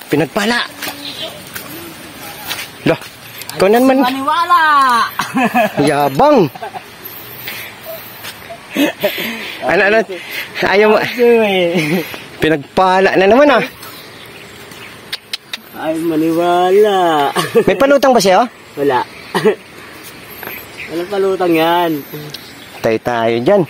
Pinagpala. Lah, ikaw naman. Maniwala. Yabang. Ano, ayaw mo. Pinagpala na naman ah. Ay, maniwala. May palutang ba siya? Wala. Walang palutang yan. Tayo dyan.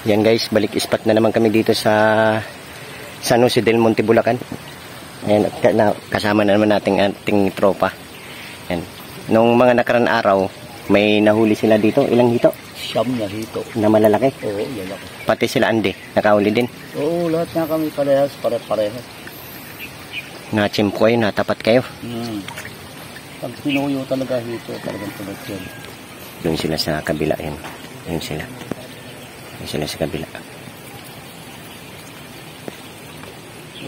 Yan guys, balik ispat na naman kami dito sa San Jose del Monte, Bulacan. Ayan, kasama na naman ating tropa. Yan. Nung mga nakaraan araw, may nahuli sila dito. Ilang hito? 9 na hito. Na malalaki? Oo, lalaki. Pati sila Ande, nakahuli din. Oo, lahat nga kami parehas, pare-parehas. Na-chimpoy, natapat kayo. Pag pinuyo talaga hito, talagang tulad yan. Doon sila sa kabila. Yan. Doon sila. Doon sila sa kabila.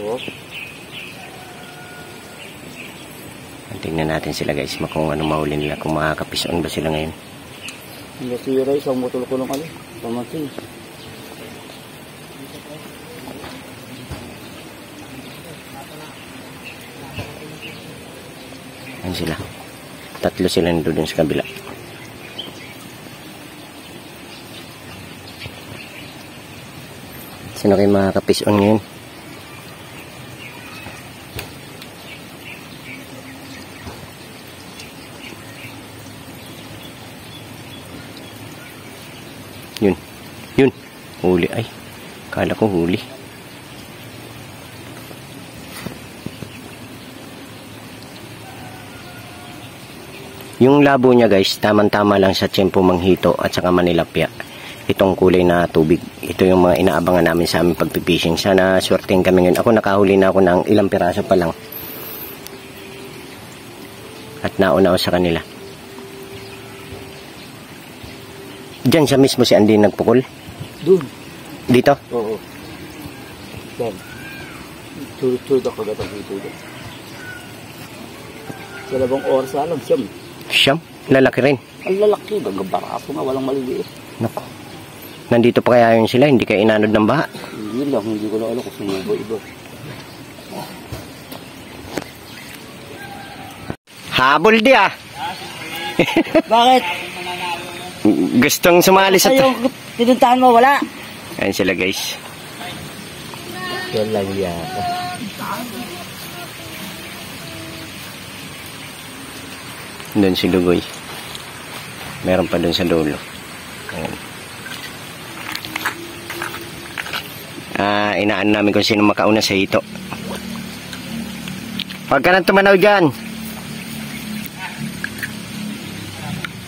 Oo. Tingnan natin sila guys, kung ano mahuli nila, kung makakapison ba sila ngayon. Nasira isang botol ko lang kali. Pamating. Ayan sila. 3 sila nandun sa kabila. Sino kayo makakapison ngayon? Yun. Huli. Ay, kala ko huli. Yung labo niya guys, tamang-tama lang sa tiyempo manghito at saka manilapya. Itong kulay na tubig. Ito yung mga inaabangan namin sa aming pagpipishing. Sana swertein kami ngayon. Ako nakahuli na ako ng ilang piraso pa lang. At nauna ako sa kanila. Diyan siya mismo si Andy nagpukol? Doon. Dito? Oo. Yan. Tulad ako gatang dito. Sa labang oras alam, Siyam? Lalaki rin? Ang lalaki, gagabaraso nga, walang maliliit. Naku. Nandito pa kaya yun sila? Hindi kayo inanod ng baha? Hindi lang, hindi ko na alam kung sumubo iba. Habol di ah! Bakit? Gustong sumali sa... Yung tinuntahan mo, wala? Ayan sila guys. Yan lang yata. Doon si Dugoy. Meron pa doon sa dulo. Ayan. Inaan namin kung sino makauna sa hito. Huwag ka nang tumanaw dyan.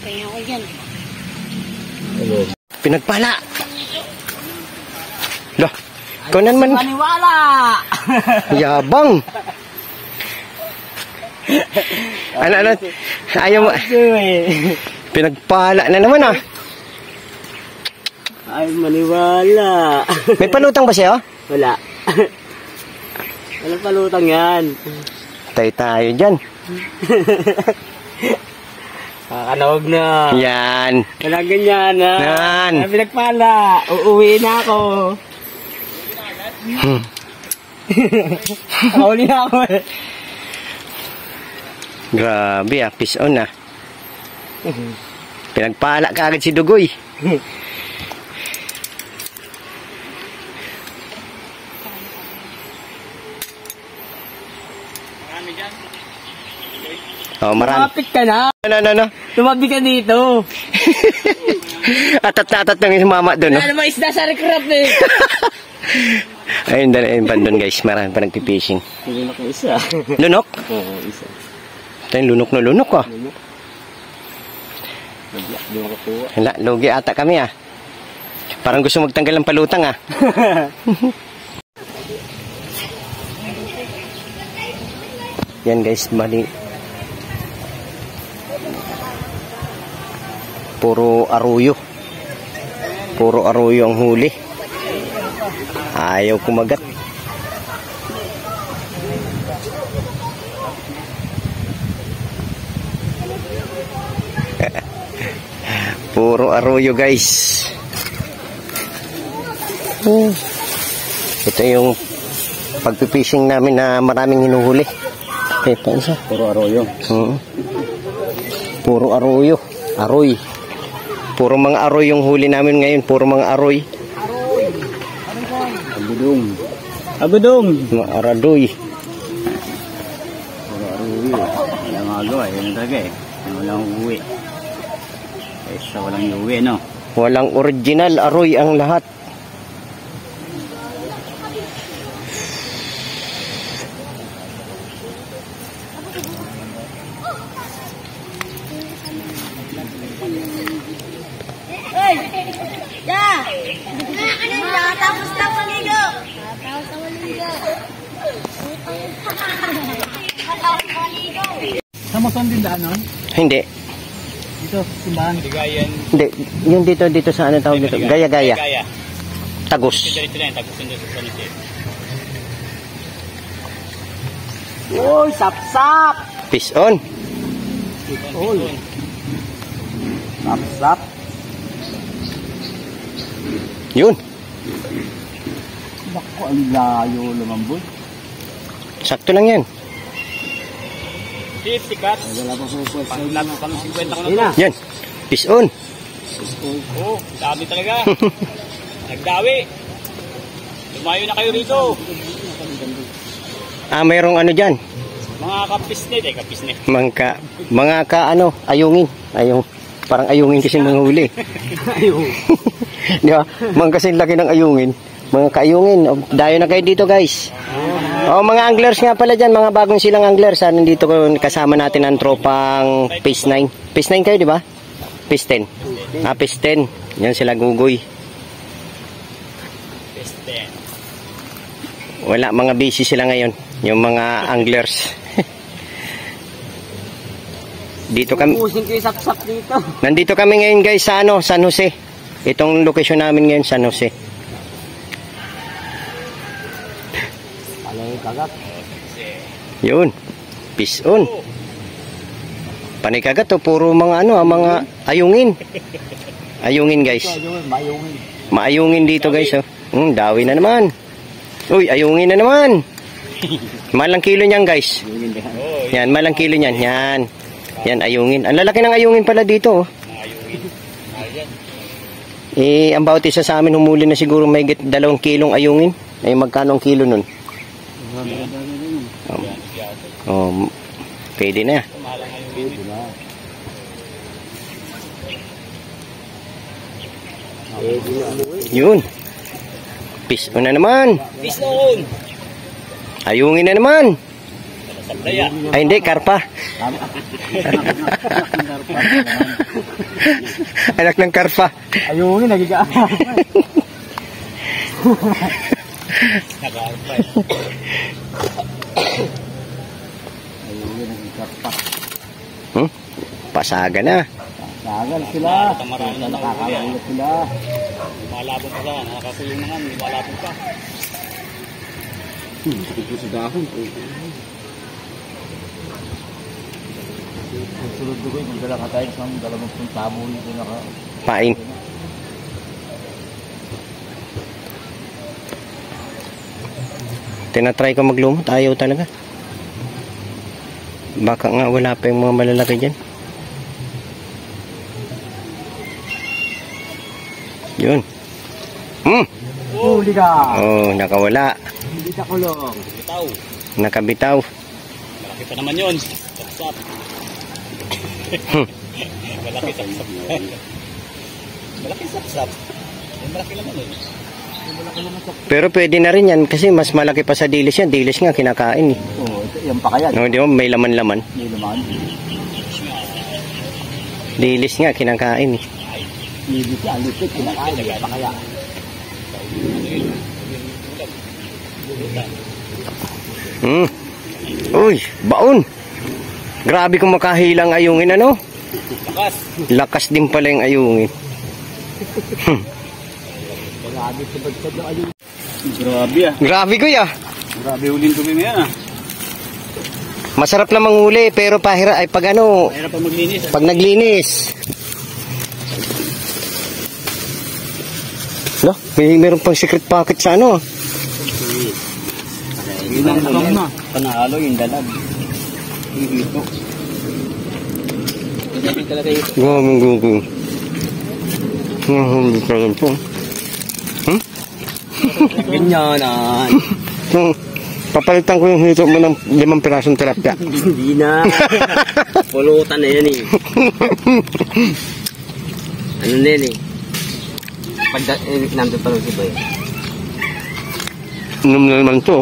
Kaya ako yan. Pinagpala. Lah, ikaw naman. Maniwala. Yabang. Ano, ayaw mo. Pinagpala na naman ah. Ay, maniwala. May palutang ba siya? Wala. Walang palutang yan. Tayo dyan. Kakanawag na. Yan. Wala ganyan na. Yan. Pinagpala. Uuwi na ako. Nakahuli na ako eh. Grabe ah, peace on ah. Pinagpala ka agad si Dugoy. Oh, marami. Lumapit ka na. Ano? Tumabi ka dito. Atat ng mama doon, no? Ano naman isda sa recrap eh. Ayun, doon guys, marami pa nagpipishing. Lunok na isa. Lunok? Oo, isa. Ito yung lunok na lunok ah. Lunok. Di makakuha. Hala, lugi ata kami ah. Parang gusto magtanggal ng palutang ah. Yan guys, bali. Puro aruyo. Puro aruyo ang huli. Ayaw kumagat. Puro arroyo guys. Ito yung pagpipishing namin na maraming hinuhuli. Ito isa. Puro arroyo. Puro arroyo. Aroy. Puro mga aroy yung huli namin ngayon. Puro mga aroy. Agudong. Agudong. Mga aradoy. Puro arroyo. Walang agaw eh. Yan talaga eh. Walang uwi. Kaysa walang uwi, no? Walang original aroy ang lahat. Tapos na maligo. Tapos na maligo. Sa Moson din daan nun? Hindi. Dito, simbahan. Ligayan. Hindi. Yung dito sa ano tawag dito? Gaya-gaya. Tagus. Dito na yung tagus dito sa San Jose. Uy, sap-sap. Fish on. All. Sap-sap. Yun. Bako, ang layo lumambol. Sakto lang yan. Sikat. Wala pa po. Pang 50 ko na. Yan. Fish on. Oo, dami talaga. Nagdawi. Lumayo na kayo rito. Mayroong ano dyan. Mga kapisnet eh, kapisnet. Mga ano, ayungin. Parang ayungin kasi mga huli. Ayun. Di ba? Mga kasing laki ng ayungin. Mga kaayungin. Dayo na kayo dito guys. Mga anglers nga pala dyan. Mga bagong silang anglers. Nandito kasama natin ang tropang Phase 9. Phase 9 kayo di ba? Phase 10. Phase 10. Yan sila gugoy. Phase 10. Wala, mga busy sila ngayon. Yung mga anglers. Dito kami. Nandito kami ngayon guys sa San Jose. Itong location namin ngayon San Jose. Kagat. Yun. Fish on. Panay kagat puro mga mga ayungin. Ayungin guys. Maayungin dito guys dawi na naman. Uy, ayungin na naman. Malang kilo niyan guys. Yan, malang kilo niyan. Yan. Yan, ayungin. Ang lalaki ng ayungin pala dito. Ang bawat isa sa amin humuli na siguro may 2 kilong ayungin. Ay, magkano ang kilo nun? Pwede na. Yun. Fish on na naman. Fish on. Ayungin na naman. Ay hindi, karpa. Anak ng karpa. Ayungin, nagigaan. Ayungin, nagikarpa. Pasaga na. Pasagan sila. Nakakaulit sila. Malabong pa sila. Nakakakulong naman. Malabong pa. Ito sa dahon. Sunod ko yung dala ka tayo sa dalawang tabo nito na Paing. Tinatry ko maglumot. Ayaw talaga. Baka nga wala pa yung mga malalaki dyan. Yun. Huli ka! Nakawala. Hindi ka kulong. Bitaw. Nakabitaw. Malaki pa naman yun. Sapsap. Malaki sapsap. Malaki sapsap. Malaki naman yun. Pero pwede na rin yan kasi mas malaki pa sa dilis yan. Dilis nga kinakain eh. Oo, yan pa kaya. Di ba? May laman-laman. May laman. Dilis nga kinakain eh. Dilis yan, lipit, kinakain. Yan pa kaya. Uy, baon. Grabe kung makahilang ayungin ano. Lakas. Lakas din pala yung ayungin. Grabe, sabad-sabad na ayungin. Grabe ah. Grabe kuya. Grabe ulin tubig na yan ah. Masarap na manghuli pero pahira ay pag ano, Mahirap pa maglinis ah. pag naglinis. Lo, meron pang secret pocket sa ano. Yun ang naman na. Panalo yung dalag. Yung hito. Ganyan talaga ito. Gugu. Hindi talaga po. Ganyanan. Papalitan ko yung hito mo ng 5 pirasong tilapia. Hindi na. Pulutan na yan eh. Ano na yan eh. Pag nandun pa lang si Boy. Inom na naman to.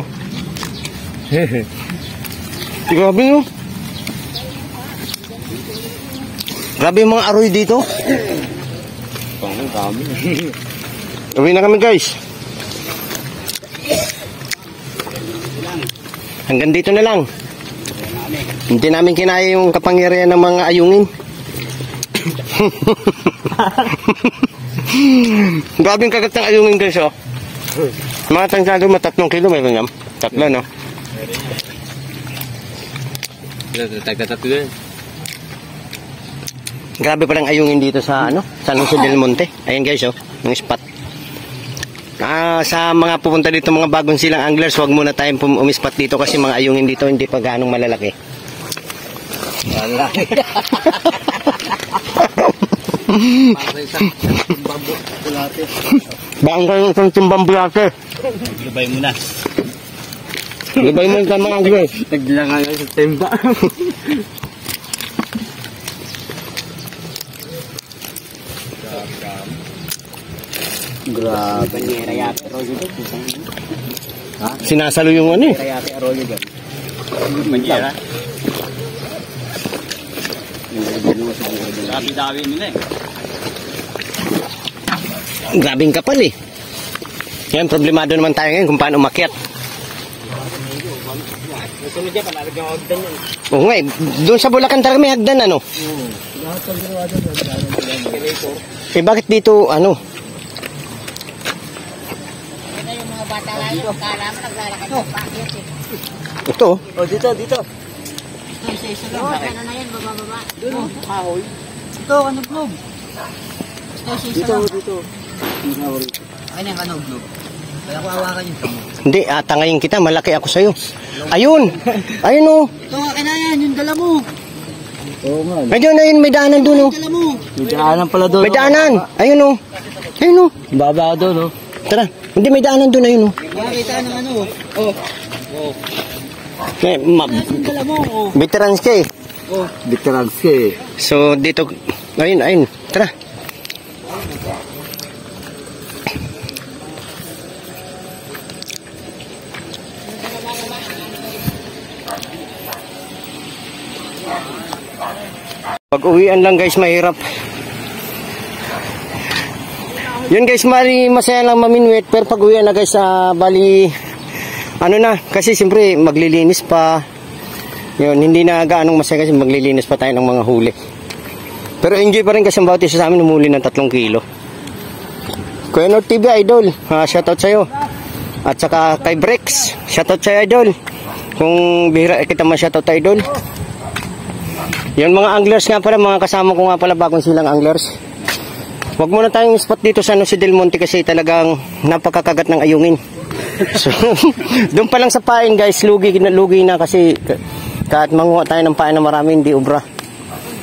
Grabe no. Grabe yung mga aroy dito. Ang dami. Uwi na kami guys. Hanggang dito na lang. Hindi namin kinaya yung kapangyarihan ng mga ayungin. Grabe yung kagat ng ayungin guys oh. Mga tansado mo 3 kilo meron yan. 3 no. Tagtatatlo yan. Grabe palang ayungin dito sa ano, San Jose del Monte. Ayan guys oh, yung spot. Sa mga pupunta dito mga bagong silang anglers, wag muna tayong umispat dito kasi mga ayungin dito hindi pa ganong malalaki. Malalaki. Bang kayo isang timbang bulate. Lubay mo na. Libay mo sa mga anglers. Naglangan nga sa timba. Grabe. Rayate Arroyo dyan. Ha? Sinasalo yung ano eh. Rayate Arroyo dyan. Manjira. Dabi-dabi nila eh. Grabing kapal eh. Yan, problemado naman tayo ngayon kung paano umakyat. Sunod dyan, panalag yung hagdan yan. Oo nga eh, doon sa Bulacan talaga may hagdan ano. Eh bakit dito ano? Ito yung mga bata lang yung kala mo naglalakad ng pakyat eh. Ito. Oh, dito. Ito isa-isa lang. Ano na yan, baba-baba. Doon, kahoy. Ito, ano vlog? Ito isa-isa lang. Dito. Ano yung ano vlog? Kaya ko awakan yung tamo. Hindi, tangayin kita, malaki ako sa'yo. Ayun! Ayun o! Ito, akin na yan, yung dala mo. Oo nga. Ayun na yun, may daanan doon o. Yung dala mo. May daanan pala doon. May daanan! Ayun o. Ayun o. Baba doon, oh. Tara, hindi may daanan doon, ayun o. Makakita ng ano. Oh. Yung dala mo. Oh. veterans ka eh. Oh. Veterans ka eh. So, dito, ayun. Tara. Pag-uwian lang guys, mahirap. Yun guys, masaya lang maminwit. Pero pag-uwian na guys, bali, ano na, kasi siyempre maglilinis pa. Yun, hindi na gaanong masaya kasi maglilinis pa tayo ng mga huli. Pero enjoy pa rin kasi ang bawat isa sa amin umuli ng 3 kilo. Kuya Nord TV Idol, shoutout sa'yo. At saka kay Brex, shoutout sa'yo Idol. Kung bihira kita ma-shoutout Idol. Yun mga anglers nga pala, mga kasama ko nga pala bagong silang anglers. Huwag muna tayong spot dito sa San Jose del Monte kasi talagang napakakagat ng ayungin. So, doon pa lang sa pain guys, lugi na kasi kahit manguha tayo ng pain na marami, hindi ubra.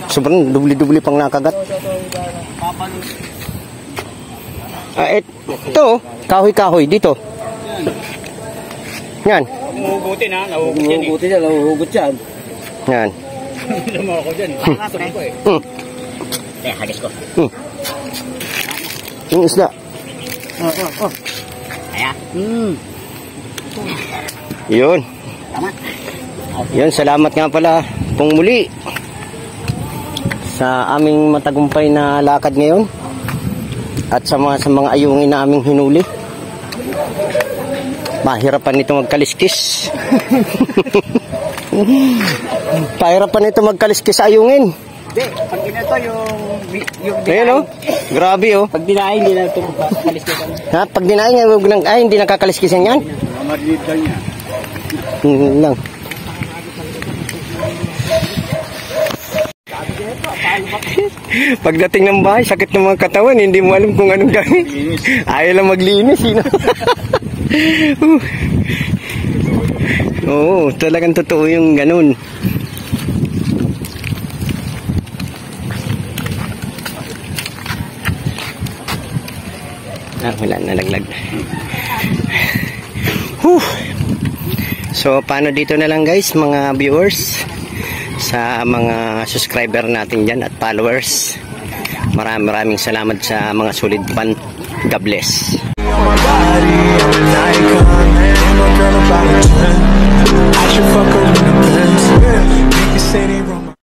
Sobrang dubli-dubli pang nakagat. Ito, kahoy-kahoy dito. Yan. Nahuhugutin ha, nahuhugot yan. Yan. Lama ako dyan, nakasok ko eh. Kaya hagis ko. Yung isda. Kaya? Yun. Yun, salamat nga pala pong muli sa aming matagumpay na lakad ngayon at sa mga ayungin na aming hinuli. Mahirapan nito magkaliskis. Pahirapan nito magkaliskis sa ayungin. Hindi, pag ginito yung Ayun oh. Grabe oh. Pag dinahin, hindi na ito kalis na kami. Ha, pag dinain nga, ay, hindi nakakaliskisan yan. Mamadlid daw niya. Lang. Pagdating ng bahay, sakit ng mga katawan, hindi mo alam kung anong gawin. Ayaw lang maglinis, sino? Oo, talagang totoo yung ganun. Wala, nalaglag. So, paano dito na lang guys, mga viewers, sa mga subscriber natin dyan at followers. Maraming salamat sa mga solid fan. God bless. I should fuck her in the Benz.